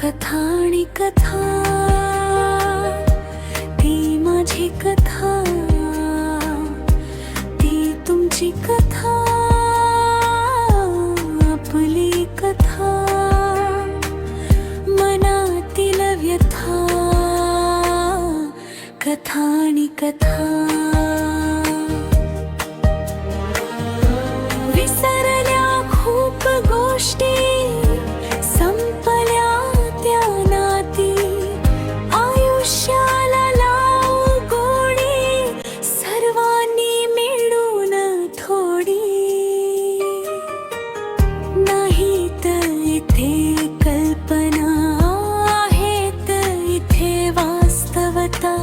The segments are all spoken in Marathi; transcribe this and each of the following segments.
कथा आणि कथा, ती माझी कथा, ती तुमची कथा, आपली कथा, मनातील व्यथा, कथा आणि कथा. विसरल्या खूप गोष्टी, संपल्या त्या नाती, आयुष्याला लावू गोडी, सर्वांनी मिळून थोडी. नाहीत इथे कल्पना, आहेत इथे वास्तवता.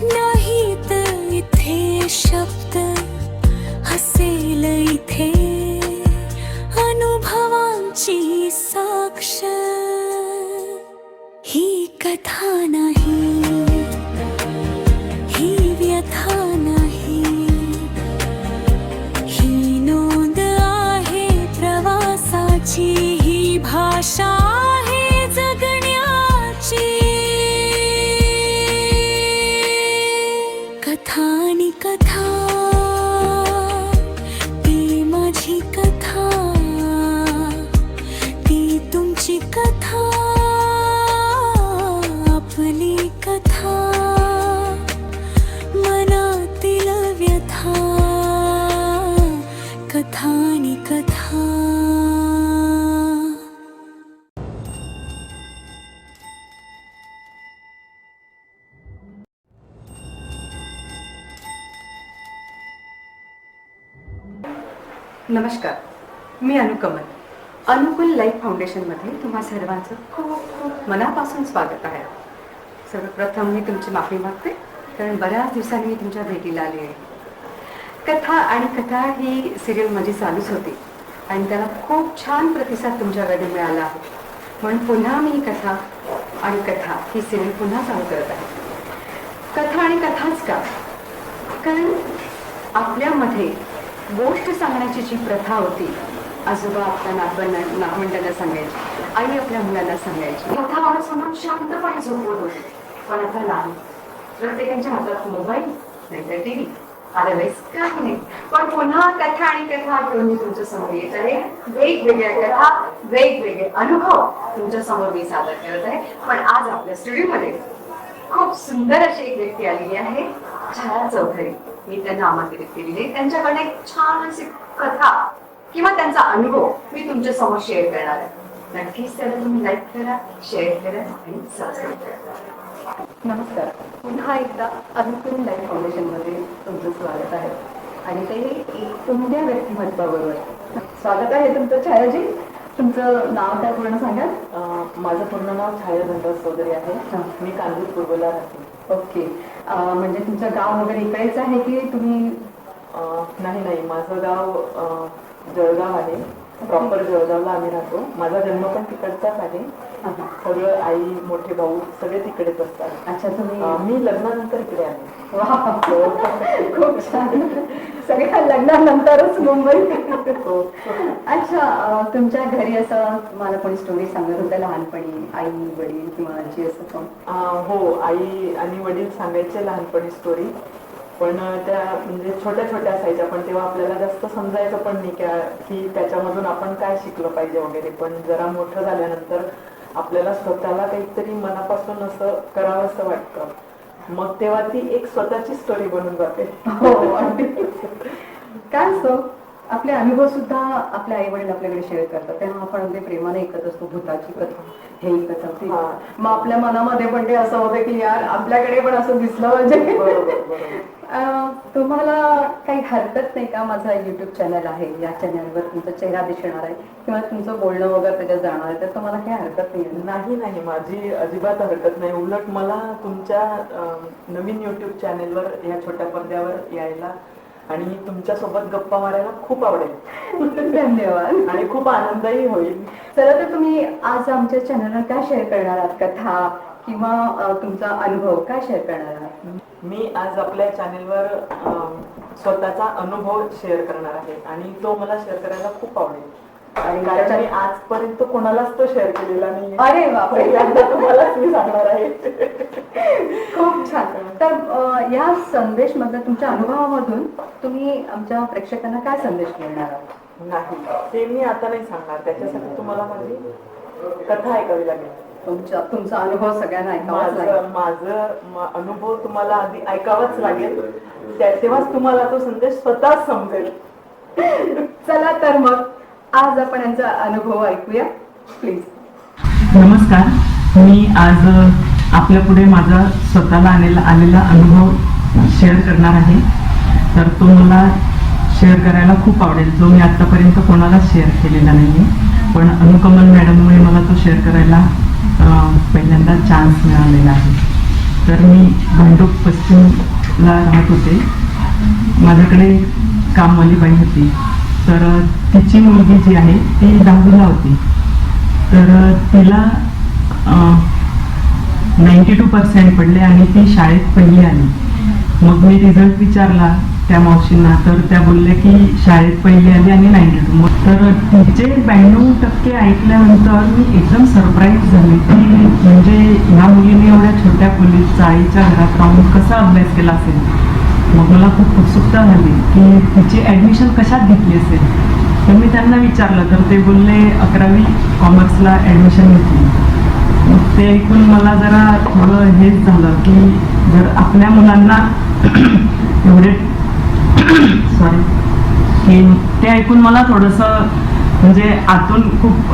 नाहीत इथे शब्द, हसेल इथे अनुभवांची साक्ष. ही कथा नाही, ही व्यथा नाही, ही नोंद आहे प्रवासाची, ही भाषा आहे जगण्याची. कथा आणि कथा, ती माझी कथा, ती तुमची कथा, आपली कथा, मनातील व्यथा, कथा आणि कथा. नमस्कार, मी अनुकमल. अनुकूल लाईफ फाउंडेशनमध्ये तुम्हा सर्वांचं खूप खूप मनापासून स्वागत आहे. सर्वप्रथम मी तुमची माफी मागते, कारण बऱ्याच दिवसांनी मी तुमच्या भेटीला आली आहे. कथा आणि कथा ही सिरियल माझी चालूच होती आणि त्याला खूप छान प्रतिसाद तुमच्याकडे मिळाला आहे. म्हणून पुन्हा मी कथा आणि कथा ही सिरियल पुन्हा चालू करत आहे. कथा आणि कथाच का? कारण आपल्यामध्ये गोष्ट सांगण्याची जी प्रथा होती, आजोबा आपल्या नातवंडांना सांगायची, आई आपल्या मुलांना सांगायची, कथा माणूस म्हणून शांतपणे झोपवत होते. पण आता नाही, प्रत्येकाच्या हातात मोबाईल, नाहीतर टीव्ही, अदरवाईज काही नाही. पण पुन्हा कथा आणि कथा घेऊन मी तुमच्या समोर येत आहे. वेगवेगळ्या कथा, वेगवेगळे अनुभव तुमच्या समोर मी सादर करत आहे. पण आज आपल्या स्टुडिओमध्ये खूप सुंदर अशी एक व्यक्ती आलेली आहे, छाया चौधरी. मी त्यांना आमंत्रित केलेली आहे. त्यांच्याकडे एक छान अशी कथा किंवा त्यांचा अनुभव मी तुमच्या समोर शेअर करणार आहे. नक्कीच त्याला तुम्ही लाईक करा, शेअर करा आणि सबस्क्राईब करा. नमस्कार, पुन्हा एकदा अनुकूल लाईफ फाउंडेशनमध्ये तुमचं स्वागत आहे आणि ते तुमच्या व्यक्तिमत्वाबरोबर. स्वागत आहे तुमचं छायाजी. तुमचं नाव काय पूर्ण सांगाल? माझं पूर्ण नाव छाया धनराज चौधरी आहे. मी कानपूर पूर्वला राहते. ओके, म्हणजे तुमचं गाव वगैरे इकडेच आहे की तुम्ही? नाही, माझं गाव जळगाव आहे. प्रॉपर जळगावला आम्ही राहतो. माझा जन्म पण तिकडचाच आहे. सगळं आई, मोठे भाऊ सगळे तिकडेच असतात. अच्छा, तुम्ही? मी लग्नानंतर इकडे आले. वा, खूप छान. सगळ्या लग्नानंतरच मुंबई. अच्छा, तुमच्या घरी असं मला कोणी स्टोरी सांगत होतं लहानपणी, आई वडील किंवा आजी असं कोण? हो, आई आणि वडील सांगायचे लहानपणी स्टोरी. पण त्या म्हणजे छोट्या छोट्या असायच्या, पण तेव्हा आपल्याला जास्त समजायचं पण नाही की त्याच्यामधून आपण काय शिकलं पाहिजे वगैरे. पण जरा मोठं झाल्यानंतर आपल्याला स्वतःला काहीतरी मनापासून असं करावं असं वाटतं. मग तेव्हा ती एक स्वतःची स्टोरी बनून जाते. हो, काय असतं, आपले अनुभव सुद्धा आपले आई वडील आपल्याकडे शेअर करतात, तेव्हा आपण अगदी प्रेमाने ऐकत असतो. भूताची कथा, हे कथा, ती. मग आपल्या मनामध्ये पण ते असं होतं की यार आपल्याकडे पण असं दिसलं म्हणजे. तुम्हाला काही हरकत नाही का? माझा युट्यूब चॅनल आहे, या चॅनलवर तुमचा चेहरा दिसणार आहे किंवा तुमचं बोलणं वगैरे त्याच्यात जाणार आहे, तर तुम्हाला काही हरकत नाही? नाही, माझी अजिबात हरकत नाही. उलट मला तुमच्या नवीन युट्यूब चॅनेलवर या छोट्या पडद्यावर यायला आणि तुमच्यासोबत गप्पा मारायला खूप आवडेल. धन्यवाद. आणि खूप आनंदही होईल. चला, तर तुम्ही आज आमच्या चॅनलवर काय शेअर करणार आहात? कथा किंवा तुमचा अनुभव काय शेअर करणार आहात? मी आज आपल्या चॅनेलवर स्वतःचा अनुभव शेअर करणार आहे आणि तो मला शेअर करायला खूप आवडेल. आणि कारण त्याच्यात- मी आजपर्यंत कोणालाच तो शेअर केलेला नाही. अरे बापरे. पहिल्यांदा तुम्हालाच मी सांगणार आहे. खूप छान. तर या संदेश मधल्या तुमच्या अनुभवामधून तुम्ही आमच्या प्रेक्षकांना काय संदेश देणार आहात? नाही, ते मी आता नाही सांगणार. त्याच्यासाठी तुम्हाला माझी कथा ऐकावी लागेल. तुमचा अनुभव सगळ्यांना ऐकावाच लागेल. माझं अनुभव तुम्हाला आधी ऐकावाच लागेल. तेव्हाच तुम्हाला तो संदेश स्वतःच समजेल. चला तर मग आज आपण यांचा अनुभव ऐकूया प्लीज. नमस्कार, मी आज आपल्या पुढे माझा स्वतःला आलेला अनुभव शेअर करणार आहे. तर तो मला शेअर करायला खूप आवडेल, जो मी आत्तापर्यंत कोणालाच शेअर केलेला नाही आहे. पण अनुकमल मॅडममुळे मला तो शेअर करायला पहिल्यांदा चान्स मिळालेला आहे. तर मी भांडूप पश्चिमला राहत होते. माझ्याकडे कामवाली बाई होती. तर तिची मुलगी जी आहे ती 10वीला होती. तर तिला 92% पडले आणि ती शाळेत पहिली आली. मग मी रिझल्ट विचारला त्या मावशींना, तर त्या बोलल्या की शाळेत पहिली आली आणि 92. मग तर तिचे 92% ऐकल्यानंतर मी एकदम सरप्राईज झाले की म्हणजे ह्या मुलीने एवढ्या छोट्या खोलीत चाळीच्या घरात राहून कसा अभ्यास केला असेल. मग मला खूप उत्सुकता झाली की तिची ॲडमिशन कशात घेतली असेल. तर मी त्यांना विचारलं, तर ते बोलले 11वी कॉमर्सला ॲडमिशन घेतली. मग ते ऐकून मला जरा थोडं हेच झालं की जर आपल्या मुलांना एवढे सॉरी की ते ऐकून मला थोडंसं म्हणजे आतून खूप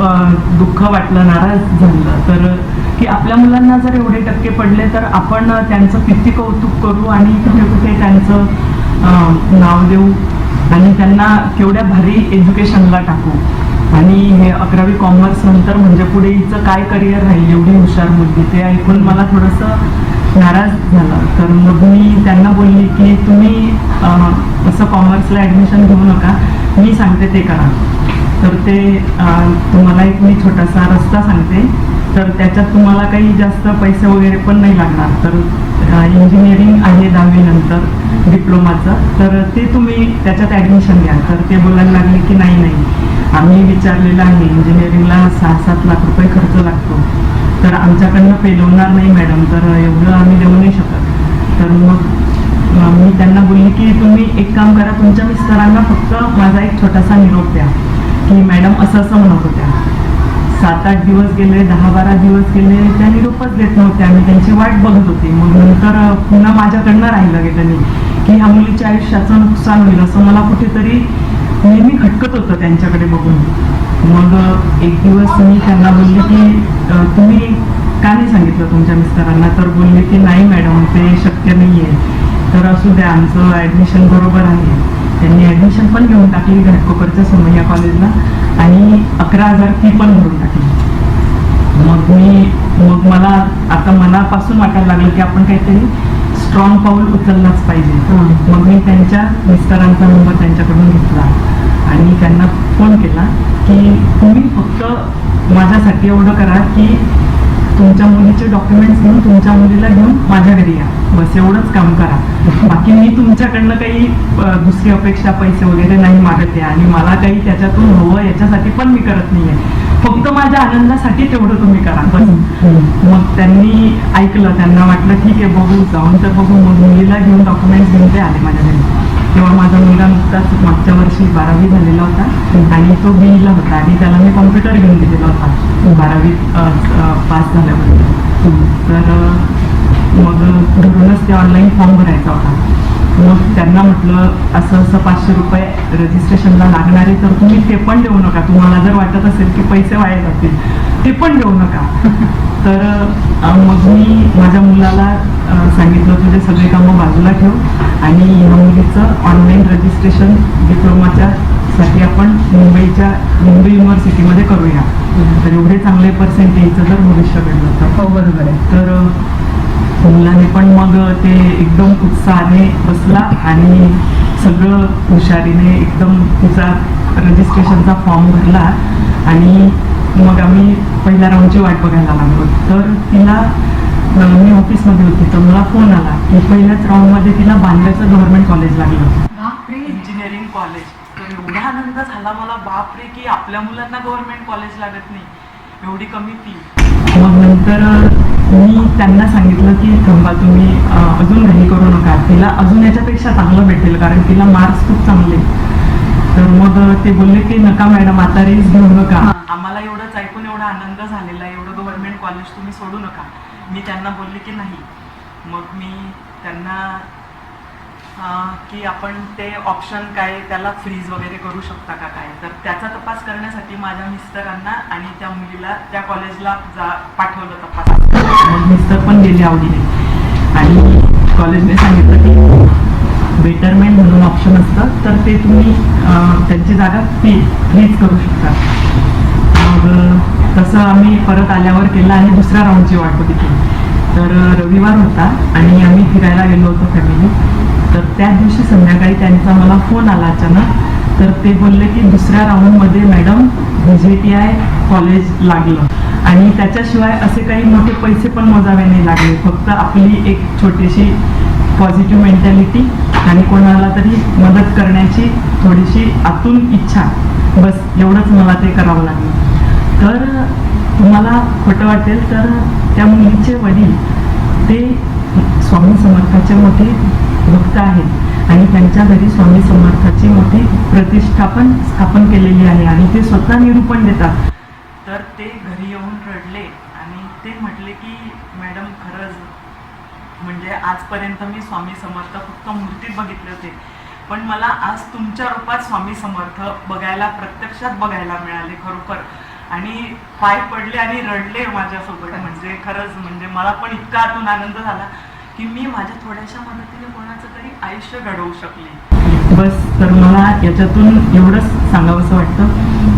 दुःख वाटलं, नाराज झालं. तर की आपल्या मुलांना जर एवढे टक्के पडले तर आपण त्यांचं किती कौतुक करू आणि कुठे कुठे त्यांचं नाव देऊ आणि त्यांना केवढ्या भारी एज्युकेशनला टाकू. आणि हे 11वी कॉमर्स नंतर म्हणजे पुढे हिचं काय करिअर राहील, एवढी हुशार मुलगी. ते ऐकून मला थोडंसं नाराज झालं. तर मग मी त्यांना बोलली की तुम्ही असं कॉमर्सला ॲडमिशन घेऊ नका, मी सांगते ते करा. तर ते तुम्हाला एक मी छोटासा रस्ता सांगते, तर त्याच्यात तुम्हाला काही जास्त पैसे वगैरे पण नाही लागणार. तर इंजिनिअरिंग आहे 10वी नंतर डिप्लोमाचं, तर ते तुम्ही त्याच्यात ॲडमिशन घ्या. तर ते बोलायला लागले की नाही आम्ही विचारलेलं आहे, इंजिनिअरिंगला 6-7 लाख रुपये खर्च लागतो, तर आमच्याकडनं पेलवणार नाही मॅडम, तर एवढं आम्ही देऊ नाही शकत. तर मग मी त्यांना बोलली की तुम्ही एक काम करा, तुमच्या मिस्टरांना फक्त माझा एक छोटासा निरोप द्या की मॅडम असं असं म्हणत होत्या. 7-8 दिवस गेले, 10-12 दिवस गेले, त्या निरोपच देत नव्हत्या. मी त्यांची वाट बघत होती. मग नंतर पुन्हा माझ्याकडनं राहिलं गेलं नाही की ह्या मुलीच्या आयुष्याचं नुकसान होईल असं मला कुठेतरी नेहमी खटकत होतं त्यांच्याकडे बघून. मग एक दिवस मी त्यांना बोलले की तुम्ही का नाही सांगितलं तुमच्या मिस्टरांना. तर बोलले की नाही मॅडम, ते शक्य नाही आहे. तर असू द्या, आमचं ॲडमिशन बरोबर आहे. त्यांनी ॲडमिशन पण घेऊन टाकली घाटकोपरच्या सोमय्या कॉलेजला आणि 11,000 फी पण भरून टाकली. मग मला आता मनापासून वाटायला लागलं की आपण काहीतरी स्ट्रॉंग पाऊल उचललाच पाहिजे. मग मी त्यांच्या मिस्टरांचा नंबर त्यांच्याकडून घेतला आणि त्यांना फोन केला की तुम्ही फक्त माझ्यासाठी एवढं करा की तुमच्या मुलीचे डॉक्युमेंट्स घेऊन तुमच्या मुलीला घेऊन माझ्या घरी या, बस एवढंच काम करा. बाकी मी तुमच्याकडनं काही दुसरी अपेक्षा पैसे वगैरे नाही मागते आणि मला काही त्याच्यातून हवं याच्यासाठी पण मी करत नाहीये. फक्त माझ्या आनंदासाठी तेवढं तुम्ही करा बस. मग त्यांनी ऐकलं, त्यांना वाटलं ठीक आहे बघू, जाऊन तर बघू. मग मुलीला घेऊन डॉक्युमेंट्स घेऊन ते आले माझ्या घरी. तेव्हा माझा मुलगा नुकताच मागच्या वर्षी 12वी झालेला होता आणि तो बीईला होता आणि त्याला मी कॉम्प्युटर घेऊन दिलेला होता 12वी पास झाल्यानंतर. तर मग घरूनच ते ऑनलाईन फॉर्म भरायचा होता. मग त्यांना म्हटलं असं असं 500 रुपये रजिस्ट्रेशनला लागणार आहे, तर तुम्ही ते पण देऊ नका. तुम्हाला जर वाटत असेल की पैसे वाया जातील ते पण देऊ नका. तर मग मी माझ्या मुलाला सांगितलं तुझे सगळे कामं बाजूला ठेव आणि ह्या मुलीचं ऑनलाईन रजिस्ट्रेशन डिप्लोमाच्या साठी आपण मुंबई युनिव्हर्सिटीमध्ये करूया. तर एवढे चांगले पर्सेंटेजचं जर भविष्य घडलं तर. हो बरोबर आहे. तर मुलाने पण मग ते एकदम उत्साहाने बसला आणि सगळं हुशारीने एकदम तिचा रजिस्ट्रेशनचा फॉर्म भरला आणि मग आम्ही पहिल्या राऊंडची वाट बघायला लागलो. तर तिला मी ऑफिसमध्ये होती तर मला फोन आला की पहिल्याच राऊंडमध्ये तिला बांद्र्याचं गव्हर्नमेंट कॉलेज लागलं, इंजिनिअरिंग कॉलेज. तर एवढा आनंद झाला मला, बापरे, की आपल्या मुलांना गव्हर्नमेंट कॉलेज लागत नाही, एवढी कमी फी. मग नंतर मी त्यांना सांगितलं की थांबा, तुम्ही अजून घाई करू नका, तिला अजून याच्यापेक्षा चांगलं भेटेल, कारण तिला मार्क्स खूप चांगले. तर मग ते बोलले की नका मॅडम, आता रेस घेऊ नका. आम्हाला एवढंच ऐकून एवढा आनंद झालेला, एवढं गव्हर्नमेंट कॉलेज तुम्ही सोडू नका. मी त्यांना बोलले की नाही. मग मी त्यांना की आपण ते ऑप्शन काय, त्याला फ्रीज वगैरे करू शकता का काय, तर त्याचा तपास करण्यासाठी माझ्या मिस्टरांना आणि त्या मुलीला त्या कॉलेजला पाठवलं तपास. मग मिस्टर पण गेले आवडीने, आणि कॉलेजने सांगितलं की बेटरमेंट म्हणून ऑप्शन असतं, तर ते तुम्ही त्यांची जागा फ्रीज करू शकता. मग तसं आम्ही परत आल्यावर केलं आणि दुसऱ्या राऊंडची वाट बघितली. तर रविवार होता आणि आम्ही फिरायला गेलो होतो फॅमिली. तर त्या दिवशी संध्याकाळी त्यांचा मला फोन आला अचानक. तर ते बोलले की दुसऱ्या राऊंडमध्ये मॅडम VJTI कॉलेज लागलं, आणि त्याच्याशिवाय असे काही मोठे पैसे पण मोजावे नाही लागले, फक्त आपली एक छोटीशी पॉझिटिव्ह मेंटॅलिटी आणि कोणाला तरी मदत करण्याची थोडीशी आतून इच्छा, बस एवढंच मला ते करावं लागलं. तर तुम्हाला खोटं वाटेल, तर त्या मुलीचे वडील ते स्वामी समर्थाचे मोठे भक्त आहेत, आणि त्यांच्या घरी स्वामी समर्थाची मोठी प्रतिष्ठापन स्थापन केलेली आहे, आणि ते स्वतः निरूपण देतात. तर ते घरी येऊन रडले आणि ते म्हटले की मॅडम, खरंच म्हणजे आजपर्यंत मी स्वामी समर्थ फक्त मूर्तीत बघितले होते, पण मला आज तुमच्या रूपात स्वामी समर्थ प्रत्यक्षात बघायला मिळाले खरोखर. आणि पाय पडले आणि रडले माझ्यासोबत. म्हणजे खरंच म्हणजे मला पण इतका आतून आनंद झाला की मी माझ्या थोड्याशा मदतीने कोणाचं तरी आयुष्य घडवू शकले. बस, तर मला याच्यातून एवढंच सांगावंसं वाटतं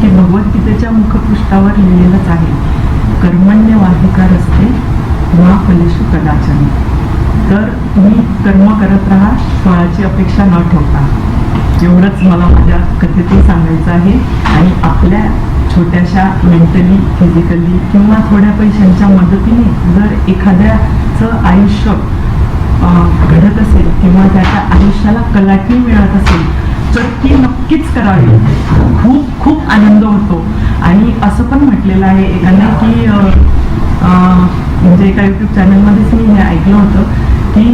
की भगवद्गीतेच्या मुखपृष्ठावर लिहिलेलंच आहे, कर्मण्यवाधिकार असते मा फलेषु कदाचन. तर तुम्ही कर्म करत राहा, फळाची अपेक्षा न ठेवता. एवढंच मला माझ्या कथेतून सांगायचं आहे. आणि आपल्या छोट्याशा मेंटली, फिजिकली किंवा थोड्या पैशांच्या मदतीने जर एखाद्याचं आयुष्य घडत असेल किंवा त्याच्या आयुष्याला कलाटणी मिळत असेल, तर ती नक्कीच करावी. खूप खूप आनंद होतो. आणि असं पण म्हटलेलं आहे एकाने की म्हणजे एका यूट्यूब चॅनलमध्येच मी हे ऐकलं होतं की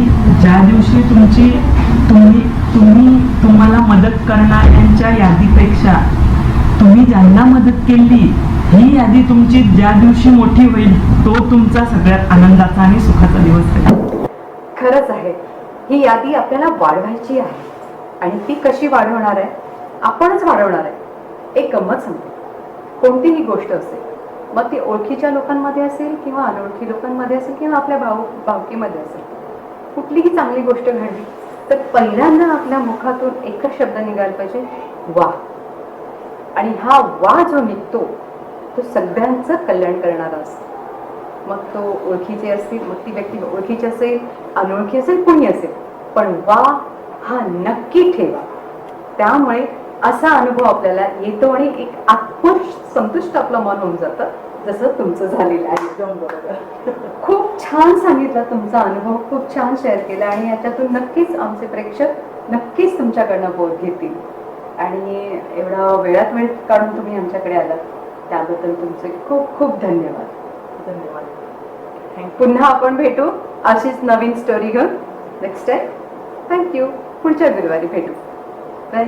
ज्या दिवशी तुम्हाला मदत करणाऱ्यांच्या यादीपेक्षा तुम्ही ज्यांना मदत केली ही यादी तुमची ज्या दिवशी मोठी होईल, तो तुमचा सगळ्यात आनंदाचा आणि सुखाचा दिवस आहे. खरंच आहे, ही यादी आपल्याला वाढवायची आहे. आणि ती कशी वाढवणार आहे? आपणच वाढवणार आहे. एक गंमत सांगते, कोणतीही गोष्ट असेल, मग ती ओळखीच्या लोकांमध्ये असेल किंवा अनोळखी लोकांमध्ये असेल किंवा आपल्या भावकीमध्ये असेल, कुठलीही चांगली गोष्ट घडली तर पहिल्यांदा आपल्या मुखातून एकच शब्द निघायला पाहिजे, वा. आणि हा वा जो निघतो तो सगळ्यांचं कल्याण करणारा असतो. मग तो ओळखीचे असतील, मग ती व्यक्ती ओळखीची असेल, अनोळखी असेल, कुणी असेल, पण वा हा नक्की ठेवा. त्यामुळे असा अनुभव आपल्याला येतो आणि एक आत्मसंतुष्ट आपलं मन होऊन जातं, जसं तुमचं झालेलं आहे. एकदम बरोबर. खूप छान सांगितलं तुमचा अनुभव, खूप छान शेअर केला, आणि याच्यातून नक्कीच आमचे प्रेक्षक नक्कीच तुमच्याकडनं बोध घेतील. आणि एवढा वेळात वेळ काढून तुम्ही आमच्याकडे आलात त्याबद्दल तुमचे खूप खूप धन्यवाद. धन्यवाद. पुन्हा आपण भेटू अशीच नवीन स्टोरी घेऊन नेक्स्ट टाइम. थँक्यू. पुढच्या गुरुवारी भेटू. बाय.